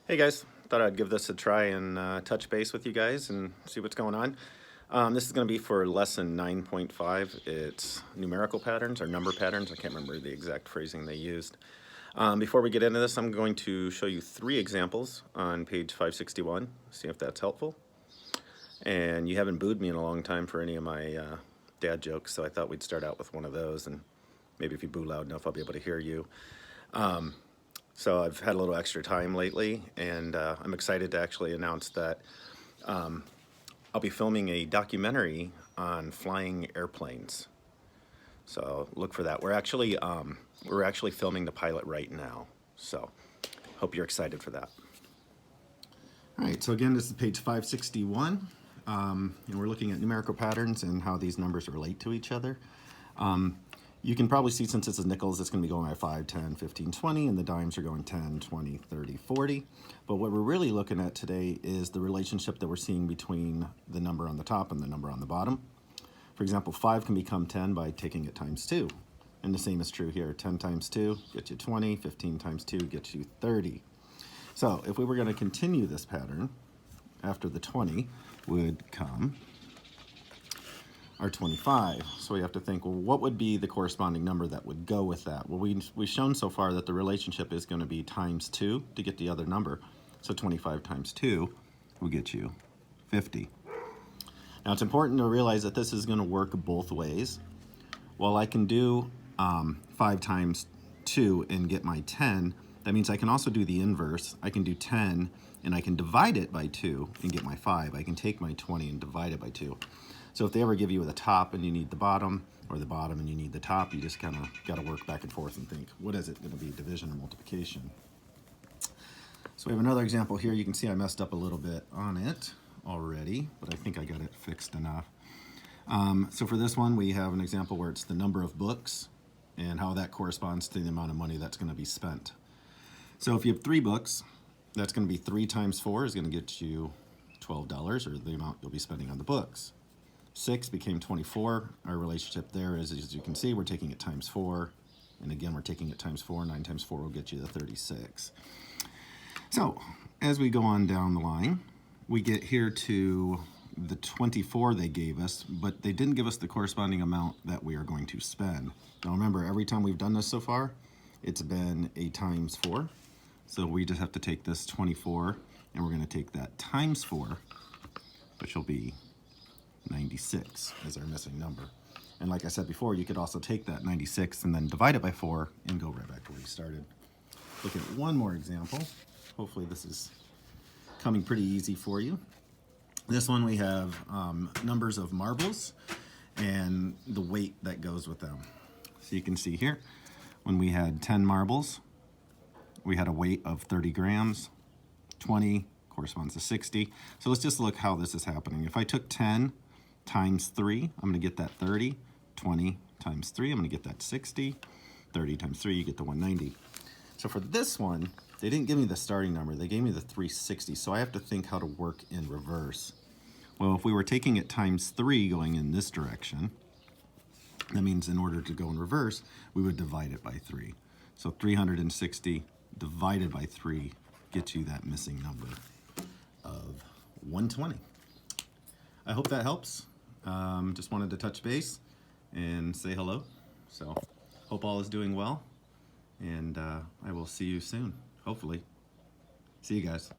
Hey guys, thought I'd give this a try and touch base with you guys and see what's going on. This is going to be for lesson 9.5. It's numerical patterns or number patterns. I can't remember the exact phrasing they used. Before we get into this, I'm going to show you 3 examples on page 561, see if that's helpful. And you haven't booed me in a long time for any of my dad jokes, so I thought we'd start out with one of those, and maybe if you boo loud enough, I'll be able to hear you. So I've had a little extra time lately, and I'm excited to actually announce that I'll be filming a documentary on flying airplanes. So look for that. We're actually filming the pilot right now. So hope you're excited for that. All right, so again, this is page 561, and we're looking at numerical patterns and how these numbers relate to each other. You can probably see, since it's a nickels, it's going to be going by 5, 10, 15, 20, and the dimes are going 10, 20, 30, 40. But what we're really looking at today is the relationship that we're seeing between the number on the top and the number on the bottom. For example, 5 can become 10 by taking it times 2. And the same is true here. 10 times 2 gets you 20, 15 times 2 gets you 30. So if we were going to continue this pattern, after the 20 would come our 25. So we have to think, well, what would be the corresponding number that would go with that? Well, we've shown so far that the relationship is going to be times 2 to get the other number. So 25 times 2 will get you 50. Now it's important to realize that this is going to work both ways. While I can do 5 times 2 and get my 10, that means I can also do the inverse. I can do 10 and I can divide it by 2 and get my 5. I can take my 20 and divide it by 2. So if they ever give you the top and you need the bottom, or the bottom and you need the top, you just kind of got to work back and forth and think, what is it going to be, division or multiplication? So we have another example here. You can see I messed up a little bit on it already, but I think I got it fixed enough. So for this one, we have an example where it's the number of books and how that corresponds to the amount of money that's going to be spent. So if you have 3 books, that's going to be 3 times 4 is going to get you $12, or the amount you'll be spending on the books. 6 became 24. Our relationship there is, as you can see, we're taking it times 4. And again, we're taking it times 4. 9 times 4 will get you the 36. So as we go on down the line, we get here to the 24 they gave us, but they didn't give us the corresponding amount that we are going to spend. Now remember, every time we've done this so far, it's been a times 4. So we just have to take this 24, and we're going to take that times 4, which will be 96 as our missing number. And like I said before, you could also take that 96 and then divide it by 4 and go right back to where you started. Look at one more example. Hopefully this is coming pretty easy for you. This one we have numbers of marbles and the weight that goes with them. So you can see here, when we had 10 marbles, we had a weight of 30 grams, 20 corresponds to 60. So let's just look how this is happening. If I took 10 times 3, I'm going to get that 30. 20 times 3, I'm going to get that 60. 30 times 3, you get the 190. So for this one, they didn't give me the starting number. They gave me the 360, so I have to think how to work in reverse. Well, if we were taking it times 3 going in this direction, that means in order to go in reverse, we would divide it by 3. So 360 divided by 3 gets you that missing number of 120. I hope that helps. Just wanted to touch base and say hello. So hope all is doing well, and I will see you soon, hopefully. See you guys.